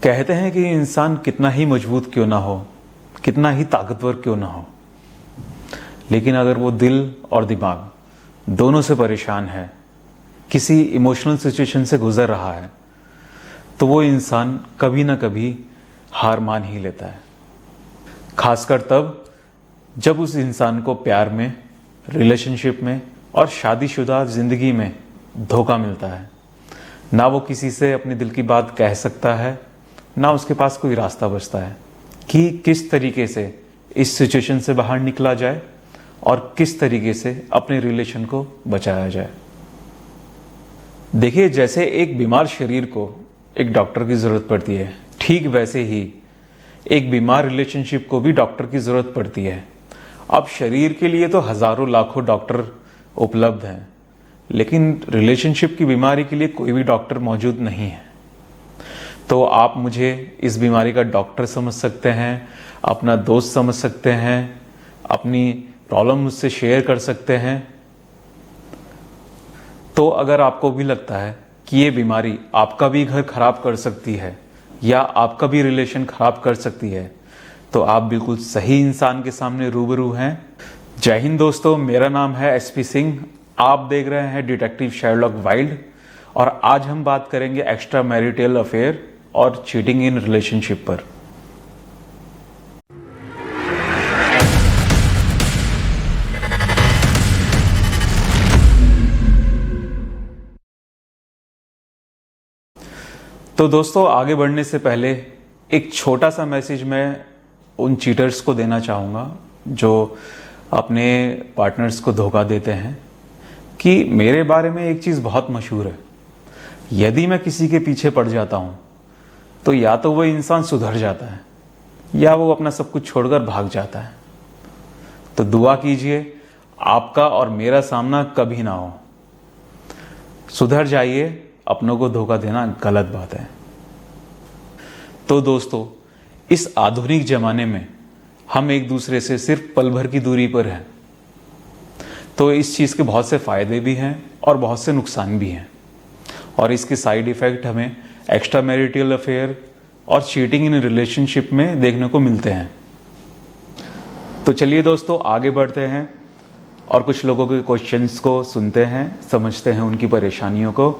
कहते हैं कि इंसान कितना ही मजबूत क्यों ना हो, कितना ही ताकतवर क्यों ना हो, लेकिन अगर वो दिल और दिमाग दोनों से परेशान है, किसी इमोशनल सिचुएशन से गुजर रहा है, तो वो इंसान कभी ना कभी हार मान ही लेता है। खासकर तब जब उस इंसान को प्यार में, रिलेशनशिप में और शादीशुदा जिंदगी में धोखा मिलता है। ना वो किसी से अपने दिल की बात कह सकता है, ना उसके पास कोई रास्ता बचता है कि किस तरीके से इस सिचुएशन से बाहर निकला जाए और किस तरीके से अपने रिलेशन को बचाया जाए। देखिए, जैसे एक बीमार शरीर को एक डॉक्टर की ज़रूरत पड़ती है, ठीक वैसे ही एक बीमार रिलेशनशिप को भी डॉक्टर की ज़रूरत पड़ती है। अब शरीर के लिए तो हज़ारों लाखों डॉक्टर उपलब्ध हैं, लेकिन रिलेशनशिप की बीमारी के लिए कोई भी डॉक्टर मौजूद नहीं है। तो आप मुझे इस बीमारी का डॉक्टर समझ सकते हैं, अपना दोस्त समझ सकते हैं, अपनी प्रॉब्लम मुझसे शेयर कर सकते हैं। तो अगर आपको भी लगता है कि ये बीमारी आपका भी घर खराब कर सकती है या आपका भी रिलेशन खराब कर सकती है, तो आप बिल्कुल सही इंसान के सामने रूबरू हैं। जय हिंद दोस्तों, मेरा नाम है एसपी सिंह। आप देख रहे हैं डिटेक्टिव शेरलॉक वाइल्ड और आज हम बात करेंगे एक्स्ट्रा मैरिटल अफेयर और चीटिंग इन रिलेशनशिप पर। तो दोस्तों, आगे बढ़ने से पहले एक छोटा सा मैसेज मैं उन चीटर्स को देना चाहूँगा जो अपने पार्टनर्स को धोखा देते हैं कि मेरे बारे में एक चीज़ बहुत मशहूर है। यदि मैं किसी के पीछे पड़ जाता हूँ तो या तो वो इंसान सुधर जाता है या वो अपना सब कुछ छोड़कर भाग जाता है। तो दुआ कीजिए आपका और मेरा सामना कभी ना हो। सुधर जाइए, अपनों को धोखा देना गलत बात है। तो दोस्तों, इस आधुनिक जमाने में हम एक दूसरे से सिर्फ पल भर की दूरी पर हैं, तो इस चीज़ के बहुत से फायदे भी हैं और बहुत से नुकसान भी हैं, और इसके साइड इफ़ेक्ट हमें एक्स्ट्रा मैरिटल अफेयर और चीटिंग इन रिलेशनशिप में देखने को मिलते हैं। तो चलिए दोस्तों, आगे बढ़ते हैं और कुछ लोगों के क्वेश्चंस को सुनते हैं, समझते हैं उनकी परेशानियों को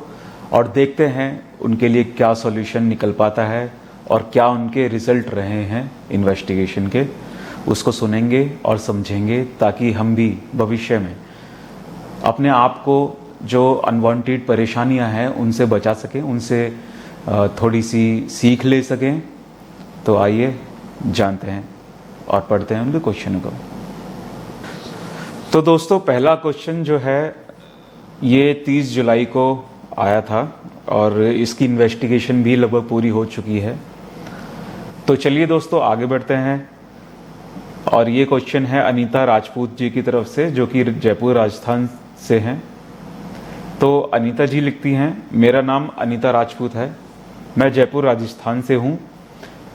और देखते हैं उनके लिए क्या सॉल्यूशन निकल पाता है और क्या उनके रिजल्ट रहे हैं इन्वेस्टिगेशन के। उसको सुनेंगे और समझेंगे ताकि हम भी भविष्य में अपने आप को जो अनवांटेड परेशानियां हैं उनसे बचा सकें, उनसे थोड़ी सी सीख ले सकें। तो आइए जानते हैं और पढ़ते हैं उनके क्वेश्चन को। तो दोस्तों, पहला क्वेश्चन जो है ये 30 जुलाई को आया था और इसकी इन्वेस्टिगेशन भी लगभग पूरी हो चुकी है। तो चलिए दोस्तों, आगे बढ़ते हैं। और ये क्वेश्चन है अनीता राजपूत जी की तरफ से, जो कि जयपुर राजस्थान से हैं। तो अनीता जी लिखती हैं, मेरा नाम अनीता राजपूत है, मैं जयपुर राजस्थान से हूँ।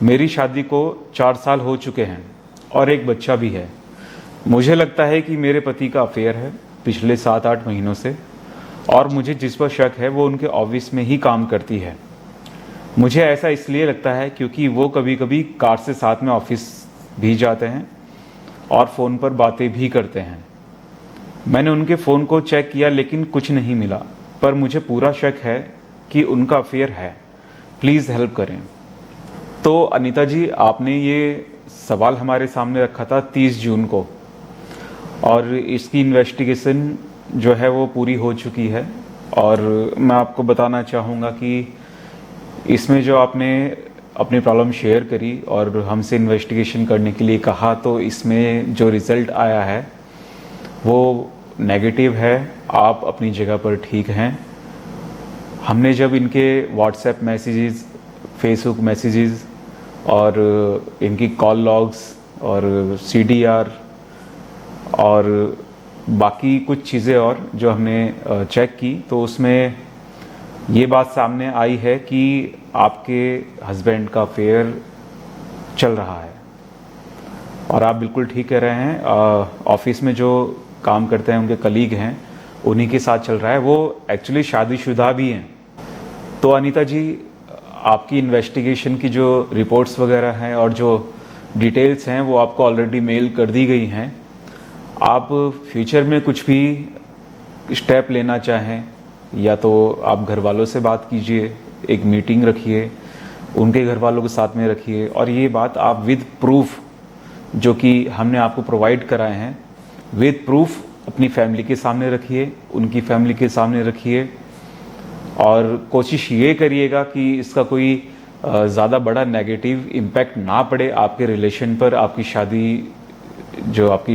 मेरी शादी को 4 साल हो चुके हैं और एक बच्चा भी है। मुझे लगता है कि मेरे पति का अफेयर है पिछले 7-8 महीनों से, और मुझे जिस पर शक है वो उनके ऑफिस में ही काम करती है। मुझे ऐसा इसलिए लगता है क्योंकि वो कभी कभी कार से साथ में ऑफिस भी जाते हैं और फ़ोन पर बातें भी करते हैं। मैंने उनके फ़ोन को चेक किया लेकिन कुछ नहीं मिला, पर मुझे पूरा शक है कि उनका अफेयर है। प्लीज़ हेल्प करें। तो अनीता जी, आपने ये सवाल हमारे सामने रखा था 30 जून को और इसकी इन्वेस्टिगेशन जो है वो पूरी हो चुकी है। और मैं आपको बताना चाहूँगा कि इसमें जो आपने अपनी प्रॉब्लम शेयर करी और हमसे इन्वेस्टिगेशन करने के लिए कहा, तो इसमें जो रिज़ल्ट आया है वो नेगेटिव है। आप अपनी जगह पर ठीक हैं। हमने जब इनके व्हाट्सएप मैसेजेस, फेसबुक मैसेजेस और इनकी कॉल लॉग्स और CDR और बाकी कुछ चीज़ें और जो हमने चेक की, तो उसमें ये बात सामने आई है कि आपके हस्बैंड का अफेयर चल रहा है। और आप बिल्कुल ठीक कह रहे हैं, ऑफिस में जो काम करते हैं उनके कलीग हैं, उन्हीं के साथ चल रहा है। वो एक्चुअली शादीशुदा भी हैं। तो अनीता जी, आपकी इन्वेस्टिगेशन की जो रिपोर्ट्स वगैरह हैं और जो डिटेल्स हैं वो आपको ऑलरेडी मेल कर दी गई हैं। आप फ्यूचर में कुछ भी स्टेप लेना चाहें या तो आप घर वालों से बात कीजिए, एक मीटिंग रखिए, उनके घर वालों के साथ में रखिए और ये बात आप विद प्रूफ जो कि हमने आपको प्रोवाइड कराए हैं विद प्रूफ अपनी फैमिली के सामने रखिए, उनकी फैमिली के सामने रखिए और कोशिश ये करिएगा कि इसका कोई ज़्यादा बड़ा नेगेटिव इम्पैक्ट ना पड़े आपके रिलेशन पर, आपकी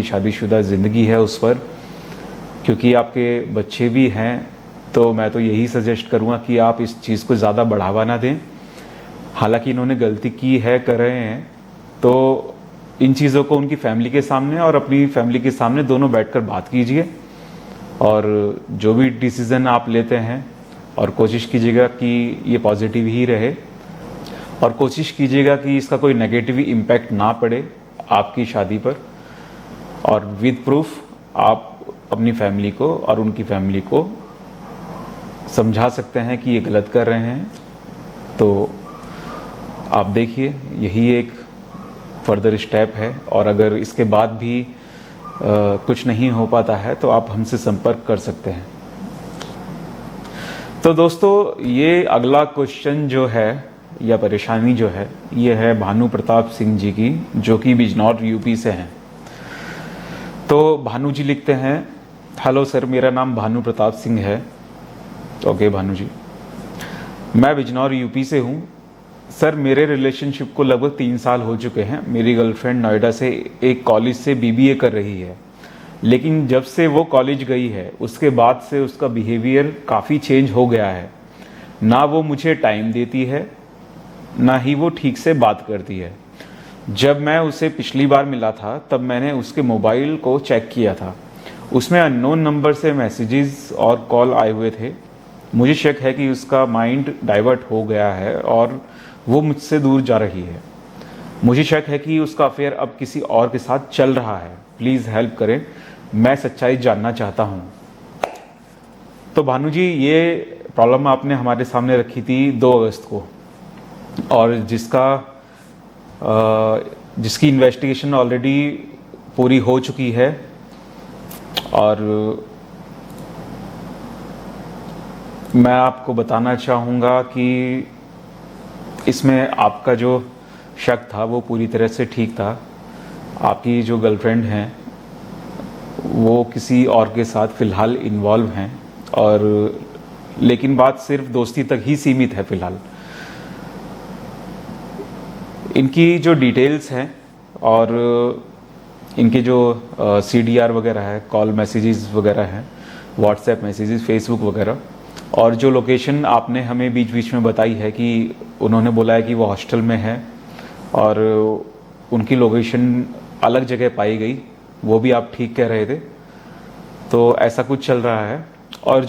शादीशुदा ज़िंदगी है उस पर, क्योंकि आपके बच्चे भी हैं। तो मैं तो यही सजेस्ट करूँगा कि आप इस चीज़ को ज़्यादा बढ़ावा ना दें। हालांकि इन्होंने गलती की है, कर रहे हैं, तो इन चीज़ों को उनकी फैमिली के सामने और अपनी फैमिली के सामने दोनों बैठकर बात कीजिए और जो भी डिसीज़न आप लेते हैं और कोशिश कीजिएगा कि ये पॉजिटिव ही रहे और कोशिश कीजिएगा कि इसका कोई नेगेटिव इम्पैक्ट ना पड़े आपकी शादी पर। और विद प्रूफ आप अपनी फैमिली को और उनकी फैमिली को समझा सकते हैं कि ये गलत कर रहे हैं। तो आप देखिए, यही एक फर्दर स्टेप है और अगर इसके बाद भी कुछ नहीं हो पाता है तो आप हमसे संपर्क कर सकते हैं। तो दोस्तों, ये अगला क्वेश्चन जो है या परेशानी जो है ये है भानु प्रताप सिंह जी की, जो कि बिजनौर यूपी से हैं। तो भानु जी लिखते हैं, हेलो सर, मेरा नाम भानु प्रताप सिंह है। ओके भानु जी, मैं बिजनौर यूपी से हूँ। सर, मेरे रिलेशनशिप को लगभग 3 साल हो चुके हैं। मेरी गर्लफ्रेंड नोएडा से एक कॉलेज से बीबीए कर रही है, लेकिन जब से वो कॉलेज गई है उसके बाद से उसका बिहेवियर काफ़ी चेंज हो गया है। ना वो मुझे टाइम देती है, ना ही वो ठीक से बात करती है। जब मैं उसे पिछली बार मिला था तब मैंने उसके मोबाइल को चेक किया था, उसमें अननोन नंबर से मैसेजेस और कॉल आए हुए थे। मुझे शक है कि उसका माइंड डाइवर्ट हो गया है और वो मुझसे दूर जा रही है। मुझे शक है कि उसका अफेयर अब किसी और के साथ चल रहा है। प्लीज़ हेल्प करें, मैं सच्चाई जानना चाहता हूँ। तो भानु जी, ये प्रॉब्लम आपने हमारे सामने रखी थी 2 अगस्त को और जिसकी इन्वेस्टिगेशन ऑलरेडी पूरी हो चुकी है और मैं आपको बताना चाहूँगा कि इसमें आपका जो शक था वो पूरी तरह से ठीक था। आपकी जो गर्लफ्रेंड हैं वो किसी और के साथ फ़िलहाल इन्वॉल्व हैं और लेकिन बात सिर्फ दोस्ती तक ही सीमित है फ़िलहाल। इनकी जो डिटेल्स हैं और इनके जो CDR वगैरह है, कॉल मैसेजेस वगैरह हैं, व्हाट्सएप मैसेजेस, फेसबुक वगैरह, और जो लोकेशन आपने हमें बीच बीच में बताई है कि उन्होंने बोला है कि वो हॉस्टल में है और उनकी लोकेशन अलग जगह पाई गई, वो भी आप ठीक कह रहे थे। तो ऐसा कुछ चल रहा है और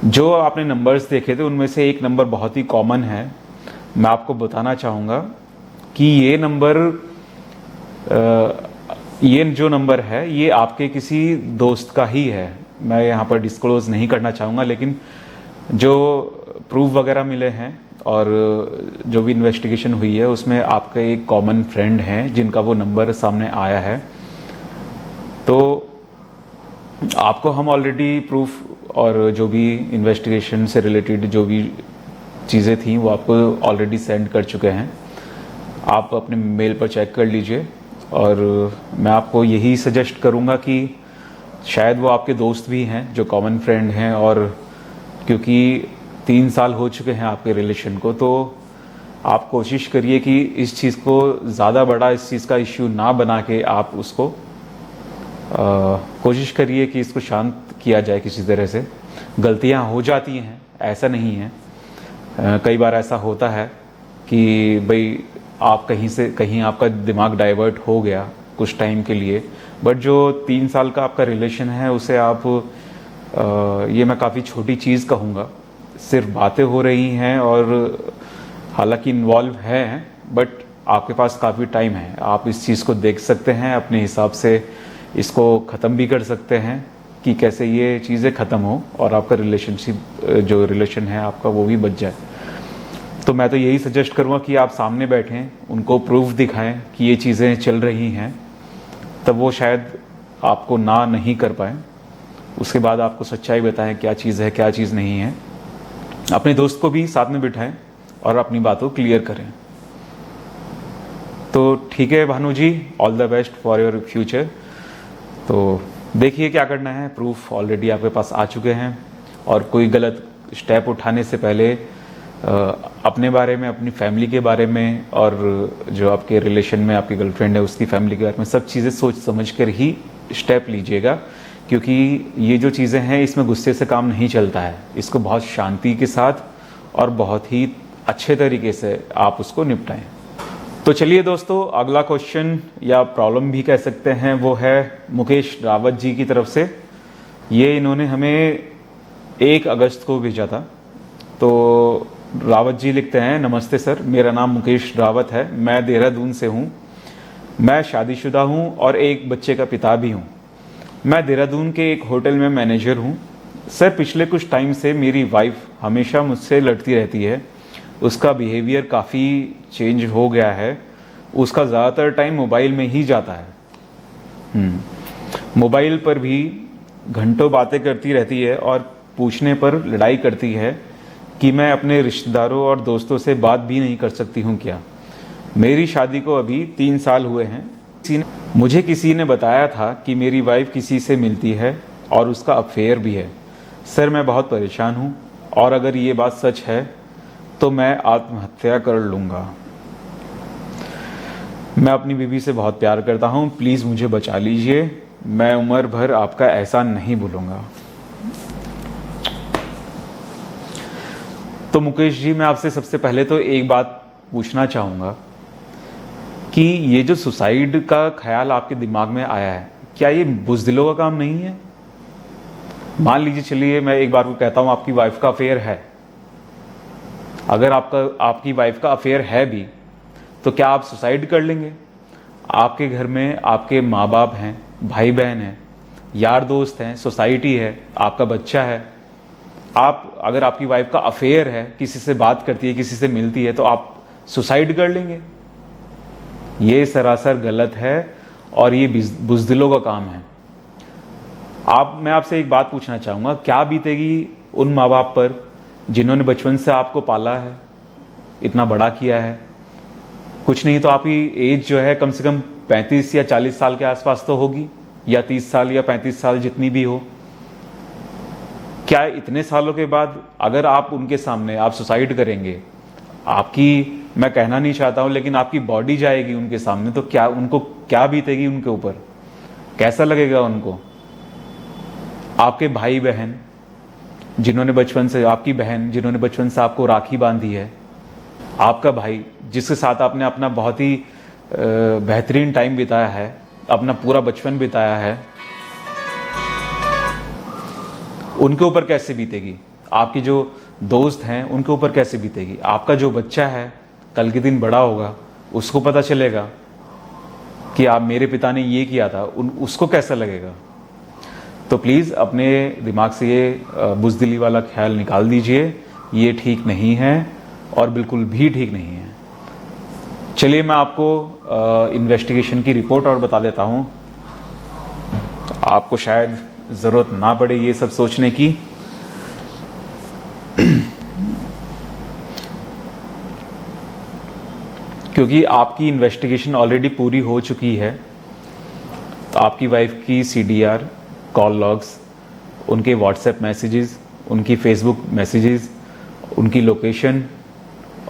जो आपने नंबर्स देखे थे उनमें से एक नंबर बहुत ही कॉमन है। मैं आपको बताना चाहूँगा कि ये जो नंबर है ये आपके किसी दोस्त का ही है। मैं यहाँ पर डिस्क्लोज़ नहीं करना चाहूँगा, लेकिन जो प्रूफ वगैरह मिले हैं और जो भी इन्वेस्टिगेशन हुई है उसमें आपका एक कॉमन फ्रेंड हैं जिनका वो नंबर सामने आया है। तो आपको हम ऑलरेडी प्रूफ और जो भी इन्वेस्टिगेशन से रिलेटेड जो भी चीज़ें थी वो आपको ऑलरेडी सेंड कर चुके हैं। आप अपने मेल पर चेक कर लीजिए और मैं आपको यही सजेस्ट करूँगा कि शायद वो आपके दोस्त भी हैं जो कॉमन फ्रेंड हैं, और क्योंकि 3 साल हो चुके हैं आपके रिलेशन को, तो आप कोशिश करिए कि इस चीज़ को ज़्यादा बड़ा इस चीज़ का इश्यू ना बना के आप उसको कोशिश करिए कि इसको शांत किया जाए किसी तरह से। गलतियां हो जाती हैं, ऐसा नहीं है। कई बार ऐसा होता है कि भाई आप कहीं से कहीं आपका दिमाग डाइवर्ट हो गया कुछ टाइम के लिए, बट जो 3 साल का आपका रिलेशन है उसे आप ये मैं काफ़ी छोटी चीज़ कहूँगा। सिर्फ बातें हो रही हैं और हालांकि इन्वॉल्व हैं, बट आपके पास काफ़ी टाइम है। आप इस चीज़ को देख सकते हैं, अपने हिसाब से इसको ख़त्म भी कर सकते हैं कि कैसे ये चीज़ें ख़त्म हो और आपका रिलेशनशिप जो रिलेशन है आपका वो भी बच जाए। तो मैं तो यही सजेस्ट करूँगा कि आप सामने बैठें, उनको प्रूफ दिखाएं कि ये चीज़ें चल रही हैं, तब वो शायद आपको ना नहीं कर पाए। उसके बाद आपको सच्चाई बताएं क्या चीज़ है क्या चीज़ नहीं है। अपने दोस्त को भी साथ में बिठाएं और अपनी बातों क्लियर करें। तो ठीक है Bhanu ji, all the best for your future. तो देखिए क्या करना है, प्रूफ ऑलरेडी आपके पास आ चुके हैं और कोई गलत स्टेप उठाने से पहले अपने बारे में, अपनी फैमिली के बारे में और जो आपके रिलेशन में आपकी गर्लफ्रेंड है उसकी फैमिली के बारे में सब चीज़ें सोच समझ कर ही स्टेप लीजिएगा, क्योंकि ये जो चीज़ें हैं इसमें गुस्से से काम नहीं चलता है। इसको बहुत शांति के साथ और बहुत ही अच्छे तरीके से आप उसको निपटाएं। तो चलिए दोस्तों, अगला क्वेश्चन या प्रॉब्लम भी कह सकते हैं वो है मुकेश रावत जी की तरफ से। ये इन्होंने हमें 1 अगस्त को भेजा था। तो रावत जी लिखते हैं, नमस्ते सर, मेरा नाम मुकेश रावत है, मैं देहरादून से हूँ। मैं शादीशुदा हूँ और एक बच्चे का पिता भी हूँ। मैं देहरादून के एक होटल में मैनेजर हूँ। सर, पिछले कुछ टाइम से मेरी वाइफ हमेशा मुझसे लड़ती रहती है। उसका बिहेवियर काफ़ी चेंज हो गया है। उसका ज़्यादातर टाइम मोबाइल में ही जाता है। मोबाइल पर भी घंटों बातें करती रहती है और पूछने पर लड़ाई करती है कि मैं अपने रिश्तेदारों और दोस्तों से बात भी नहीं कर सकती हूँ क्या। मेरी शादी को अभी 3 साल हुए हैं। मुझे किसी ने बताया था कि मेरी वाइफ किसी से मिलती है और उसका अफेयर भी है। सर, मैं बहुत परेशान हूँ और अगर ये बात सच है तो मैं आत्महत्या कर लूँगा। मैं अपनी बीवी से बहुत प्यार करता हूँ, प्लीज़ मुझे बचा लीजिए। मैं उम्र भर आपका एहसान नहीं भूलूँगा। तो मुकेश जी, मैं आपसे सबसे पहले तो एक बात पूछना चाहूँगा कि ये जो सुसाइड का ख्याल आपके दिमाग में आया है, क्या ये बुज़दिलों का काम नहीं है? मान लीजिए, चलिए मैं एक बार को कहता हूँ आपकी वाइफ का अफेयर है। अगर आपकी वाइफ का अफेयर है भी तो क्या आप सुसाइड कर लेंगे? आपके घर में आपके माँ बाप हैं, भाई बहन हैं, यार दोस्त हैं, सोसाइटी है, आपका बच्चा है। अगर आपकी वाइफ का अफेयर है, किसी से बात करती है, किसी से मिलती है, तो आप सुसाइड कर लेंगे? ये सरासर गलत है और ये बुज़दिलों का काम है। मैं आपसे एक बात पूछना चाहूँगा, क्या बीतेगी उन माँ बाप पर जिन्होंने बचपन से आपको पाला है, इतना बड़ा किया है? कुछ नहीं तो आपकी एज जो है कम से कम 35 या 40 साल के आसपास तो होगी, या 30 साल या 35 साल, जितनी भी हो। क्या इतने सालों के बाद अगर आप उनके सामने आप सुसाइड करेंगे, मैं कहना नहीं चाहता हूं, लेकिन आपकी बॉडी जाएगी उनके सामने, तो क्या उनको क्या बीतेगी उनके ऊपर? कैसा लगेगा उनको? आपके भाई बहन जिन्होंने बचपन से, आपकी बहन जिन्होंने बचपन से आपको राखी बांधी है, आपका भाई जिसके साथ आपने अपना बहुत ही बेहतरीन टाइम बिताया है, अपना पूरा बचपन बिताया है, उनके ऊपर कैसे बीतेगी? आपकी जो दोस्त हैं उनके ऊपर कैसे बीतेगी? आपका जो बच्चा है कल के दिन बड़ा होगा, उसको पता चलेगा कि आप, मेरे पिता ने ये किया था, उसको कैसा लगेगा? तो प्लीज़ अपने दिमाग से ये बुज़दिली वाला ख्याल निकाल दीजिए। ये ठीक नहीं है और बिल्कुल भी ठीक नहीं है। चलिए मैं आपको इन्वेस्टिगेशन की रिपोर्ट और बता देता हूँ। आपको शायद ज़रूरत ना पड़े ये सब सोचने की। क्योंकि आपकी इन्वेस्टिगेशन ऑलरेडी पूरी हो चुकी है। तो आपकी वाइफ की CDR, कॉल लॉग्स, उनके व्हाट्सएप मैसेजेस, उनकी फेसबुक मैसेजेस, उनकी लोकेशन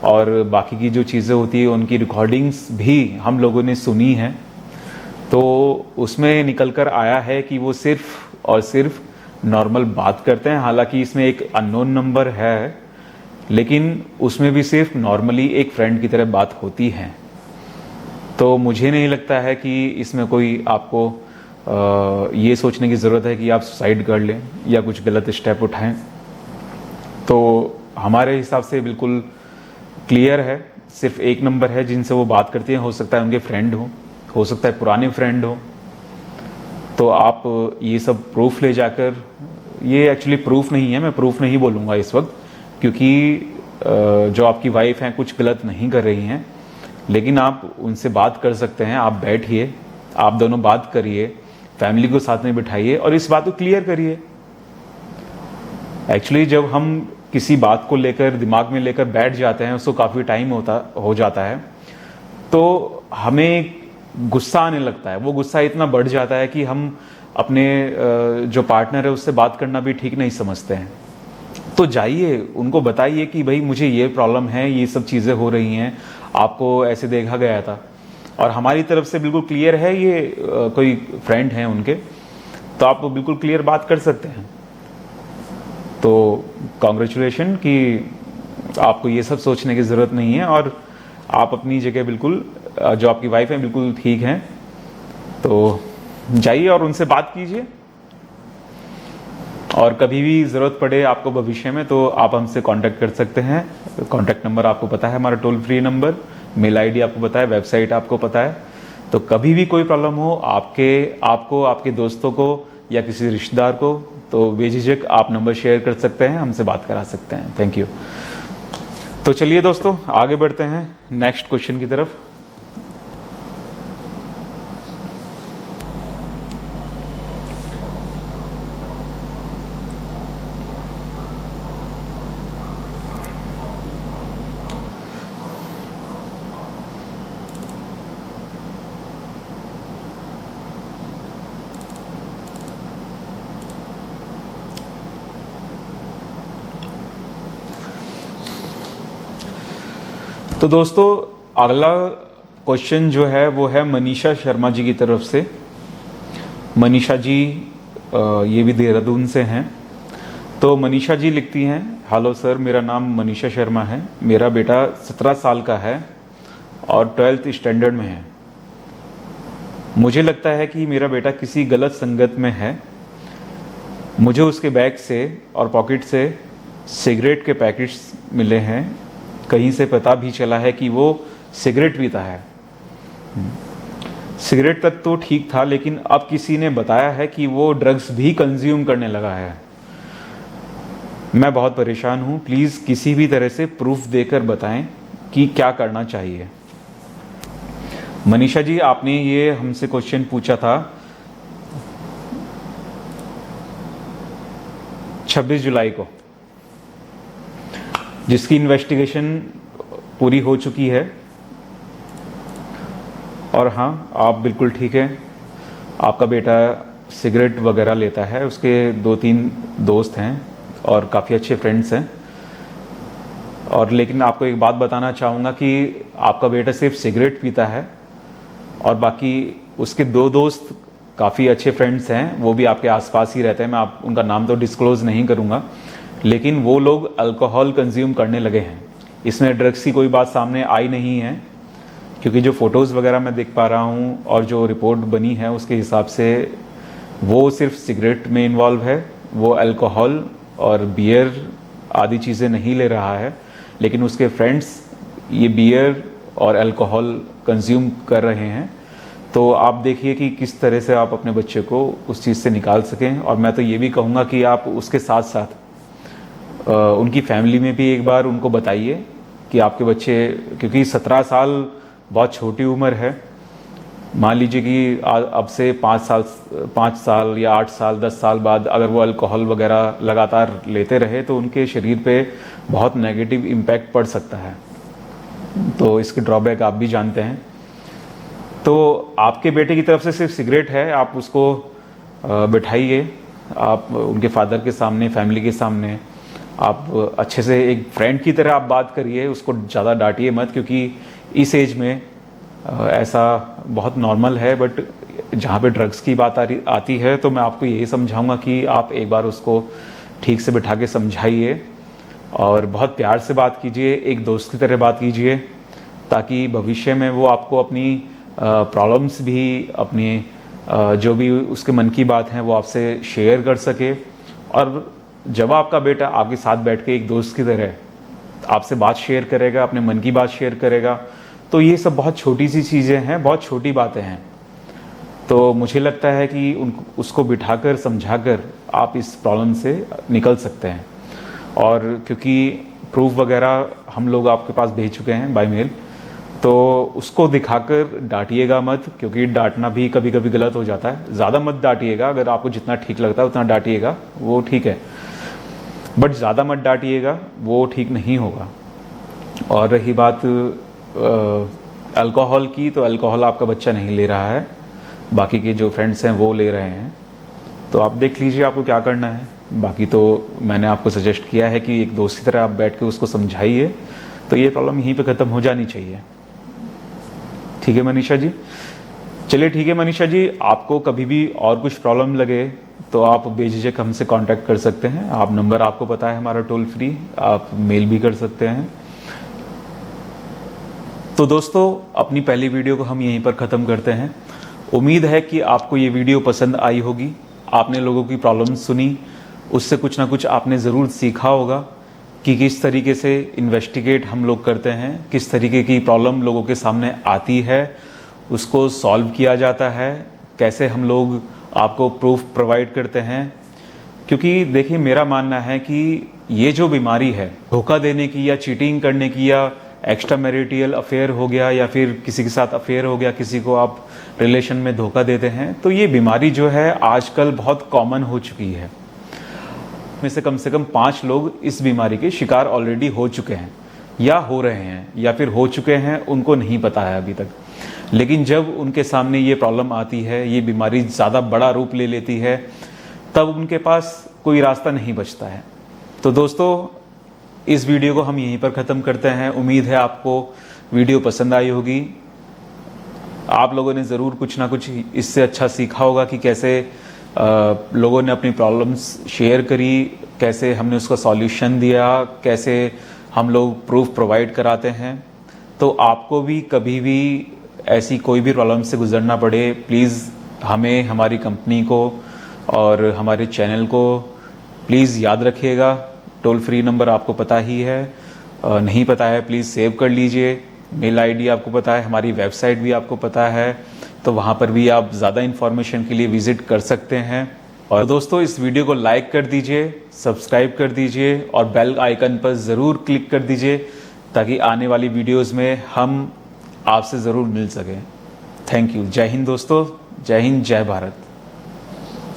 और बाकी की जो चीज़ें होती है उनकी रिकॉर्डिंग्स भी हम लोगों ने सुनी हैं। तो उसमें निकल कर आया है कि वो सिर्फ और सिर्फ नॉर्मल बात करते हैं। हालांकि इसमें एक अननोन नंबर है, लेकिन उसमें भी सिर्फ नॉर्मली एक फ्रेंड की तरह बात होती है। तो मुझे नहीं लगता है कि इसमें कोई आपको ये सोचने की ज़रूरत है कि आप सुसाइड कर लें या कुछ गलत स्टेप उठाएं। तो हमारे हिसाब से बिल्कुल क्लियर है, सिर्फ एक नंबर है जिनसे वो बात करती हैं। हो सकता है उनके फ्रेंड हो सकता है पुराने फ्रेंड हो। तो आप ये सब प्रूफ ले जाकर, ये एक्चुअली प्रूफ नहीं है, मैं प्रूफ नहीं बोलूँगा इस वक्त, क्योंकि जो आपकी वाइफ हैं कुछ गलत नहीं कर रही हैं, लेकिन आप उनसे बात कर सकते हैं। आप बैठिए, आप दोनों बात करिए, फैमिली को साथ में बिठाइए और इस बात को क्लियर करिए। एक्चुअली जब हम किसी बात को लेकर दिमाग में लेकर बैठ जाते हैं, उसको काफ़ी टाइम हो जाता है, तो हमें गुस्सा आने लगता है। वो गुस्सा इतना बढ़ जाता है कि हम अपने जो पार्टनर है उससे बात करना भी ठीक नहीं समझते हैं। तो जाइए, उनको बताइए कि भाई मुझे ये प्रॉब्लम है, ये सब चीज़ें हो रही हैं, आपको ऐसे देखा गया था, और हमारी तरफ से बिल्कुल क्लियर है। ये कोई फ्रेंड हैं उनके, तो आप बिल्कुल क्लियर बात कर सकते हैं। तो कॉन्ग्रेचुलेशन कि आपको ये सब सोचने की ज़रूरत नहीं है, और आप अपनी जगह बिल्कुल, जो आपकी वाइफ है बिल्कुल ठीक हैं। तो जाइए और उनसे बात कीजिए, और कभी भी ज़रूरत पड़े आपको भविष्य में तो आप हमसे कांटेक्ट कर सकते हैं। कांटेक्ट नंबर आपको पता है, हमारा toll free number, mail ID आपको पता है, वेबसाइट आपको पता है। तो कभी भी कोई प्रॉब्लम हो आपको, आपके दोस्तों को या किसी रिश्तेदार को, तो बेझिझक आप नंबर शेयर कर सकते हैं, हमसे बात करा सकते हैं। Thank you. तो चलिए दोस्तों, आगे बढ़ते हैं नेक्स्ट क्वेश्चन की तरफ। तो दोस्तों, अगला क्वेश्चन जो है वो है मनीषा शर्मा जी की तरफ से। मनीषा जी ये भी देहरादून से हैं। तो मनीषा जी लिखती हैं, हेलो सर, मेरा नाम मनीषा शर्मा है। मेरा बेटा 17 साल का है और 12th स्टैंडर्ड में है। मुझे लगता है कि मेरा बेटा किसी गलत संगत में है। मुझे उसके बैग से और पॉकेट से सिगरेट के पैकेट्स मिले हैं। कहीं से पता भी चला है कि वो सिगरेट पीता है। सिगरेट तक तो ठीक था, लेकिन अब किसी ने बताया है कि वो ड्रग्स भी कंज्यूम करने लगा है। मैं बहुत परेशान हूँ, प्लीज़ किसी भी तरह से प्रूफ देकर बताएं कि क्या करना चाहिए। मनीषा जी, आपने ये हमसे क्वेश्चन पूछा था 26 जुलाई को, जिसकी इन्वेस्टिगेशन पूरी हो चुकी है। और हाँ, आप बिल्कुल ठीक है, आपका बेटा सिगरेट वगैरह लेता है। उसके 2-3 दोस्त हैं और काफ़ी अच्छे फ्रेंड्स हैं। और लेकिन आपको एक बात बताना चाहूँगा कि आपका बेटा सिर्फ सिगरेट पीता है, और बाकी उसके 2 दोस्त काफ़ी अच्छे फ्रेंड्स हैं, वो भी आपके आसपास ही रहते हैं। मैं उनका नाम तो डिस्क्लोज़ नहीं करूँगा, लेकिन वो लोग अल्कोहल कंज्यूम करने लगे हैं। इसमें ड्रग्स की कोई बात सामने आई नहीं है, क्योंकि जो फ़ोटोज़ वगैरह मैं देख पा रहा हूँ और जो रिपोर्ट बनी है उसके हिसाब से वो सिर्फ सिगरेट में इन्वॉल्व है। वो अल्कोहल और बियर आदि चीज़ें नहीं ले रहा है, लेकिन उसके फ्रेंड्स ये बियर और अल्कोहल कंज्यूम कर रहे हैं। तो आप देखिए कि किस तरह से आप अपने बच्चे को उस चीज़ से निकाल सकें। और मैं तो ये भी कहूँगा कि आप उसके साथ साथ उनकी फैमिली में भी एक बार उनको बताइए कि आपके बच्चे, क्योंकि 17 साल बहुत छोटी उम्र है। मान लीजिए कि अब से 5 साल या 8 साल 10 साल बाद अगर वो अल्कोहल वगैरह लगातार लेते रहे तो उनके शरीर पे बहुत नेगेटिव इम्पैक्ट पड़ सकता है। तो इसके ड्रॉबैक आप भी जानते हैं। तो आपके बेटे की तरफ से सिर्फ सिगरेट है, आप उसको बिठाइए, आप उनके फादर के सामने, फैमिली के सामने आप अच्छे से एक फ्रेंड की तरह आप बात करिए। उसको ज़्यादा डांटिए मत, क्योंकि इस एज में ऐसा बहुत नॉर्मल है। बट जहाँ पे ड्रग्स की बात आती है तो मैं आपको यही समझाऊंगा कि आप एक बार उसको ठीक से बिठा के समझाइए और बहुत प्यार से बात कीजिए, एक दोस्त की तरह बात कीजिए, ताकि भविष्य में वो आपको अपनी प्रॉब्लम्स भी, अपनी जो भी उसके मन की बात है वो आपसे शेयर कर सके। और जब आपका बेटा आपके साथ बैठ के एक दोस्त की तरह आपसे बात शेयर करेगा, अपने मन की बात शेयर करेगा, तो ये सब बहुत छोटी सी चीज़ें हैं, बहुत छोटी बातें हैं। तो मुझे लगता है कि उसको बिठाकर समझाकर आप इस प्रॉब्लम से निकल सकते हैं। और क्योंकि प्रूफ वगैरह हम लोग आपके पास भेज चुके हैं बाय मेल, तो उसको दिखाकर डांटिएगा मत, क्योंकि डांटना भी कभी कभी गलत हो जाता है। ज़्यादा मत डांटिएगा, अगर आपको जितना ठीक लगता है उतना डांटिएगा, वो ठीक है, बट ज़्यादा मत डांटिएगा, वो ठीक नहीं होगा। और रही बात अल्कोहल की, तो अल्कोहल आपका बच्चा नहीं ले रहा है, बाकी के जो फ्रेंड्स हैं वो ले रहे हैं। तो आप देख लीजिए आपको क्या करना है। बाकी तो मैंने आपको सजेस्ट किया है कि एक दोस्त की तरह आप बैठ के उसको समझाइए, तो ये प्रॉब्लम यहीं पे ख़त्म हो जानी चाहिए। ठीक है मनीषा जी? चलिए ठीक है मनीषा जी, आपको कभी भी और कुछ प्रॉब्लम लगे तो आप बेझिझक हमसे कांटेक्ट कर सकते हैं। आप नंबर आपको पता है हमारा टोल फ्री, आप मेल भी कर सकते हैं। तो दोस्तों, अपनी पहली वीडियो को हम यहीं पर ख़त्म करते हैं। उम्मीद है कि आपको ये वीडियो पसंद आई होगी। आपने लोगों की प्रॉब्लम सुनी, उससे कुछ ना कुछ आपने ज़रूर सीखा होगा कि किस तरीके से इन्वेस्टिगेट हम लोग करते हैं, किस तरीके की प्रॉब्लम लोगों के सामने आती है, उसको सॉल्व किया जाता है, कैसे हम लोग आपको प्रूफ प्रोवाइड करते हैं। क्योंकि देखिए, मेरा मानना है कि ये जो बीमारी है धोखा देने की या चीटिंग करने की या एक्स्ट्रा मैरिटल अफेयर हो गया या फिर किसी के साथ अफेयर हो गया, किसी को आप रिलेशन में धोखा देते हैं, तो ये बीमारी जो है आजकल बहुत कॉमन हो चुकी है। में से कम 5 लोग इस बीमारी के शिकार ऑलरेडी हो चुके हैं या हो रहे हैं या फिर हो चुके हैं, उनको नहीं पता है अभी तक। लेकिन जब उनके सामने ये प्रॉब्लम आती है, ये बीमारी ज़्यादा बड़ा रूप ले लेती है, तब उनके पास कोई रास्ता नहीं बचता है। तो दोस्तों, इस वीडियो को हम यहीं पर ख़त्म करते हैं। उम्मीद है आपको वीडियो पसंद आई होगी। आप लोगों ने ज़रूर कुछ ना कुछ इससे अच्छा सीखा होगा कि कैसे लोगों ने अपनी प्रॉब्लम्स शेयर करी, कैसे हमने उसका सॉल्यूशन दिया, कैसे हम लोग प्रूफ प्रोवाइड कराते हैं। तो आपको भी कभी भी ऐसी कोई भी प्रॉब्लम से गुजरना पड़े, प्लीज़ हमें, हमारी कंपनी को और हमारे चैनल को प्लीज़ याद रखिएगा। टोल फ्री नंबर आपको पता ही है, नहीं पता है प्लीज़ सेव कर लीजिए। मेल आईडी आपको पता है, हमारी वेबसाइट भी आपको पता है, तो वहाँ पर भी आप ज़्यादा इन्फॉर्मेशन के लिए विज़िट कर सकते हैं। और दोस्तों, इस वीडियो को लाइक कर दीजिए, सब्सक्राइब कर दीजिए और बेल आइकन पर ज़रूर क्लिक कर दीजिए, ताकि आने वाली वीडियोज़ में हम आपसे ज़रूर मिल सकें। Thank you. जय हिंद दोस्तों, जय हिंद, जय भारत।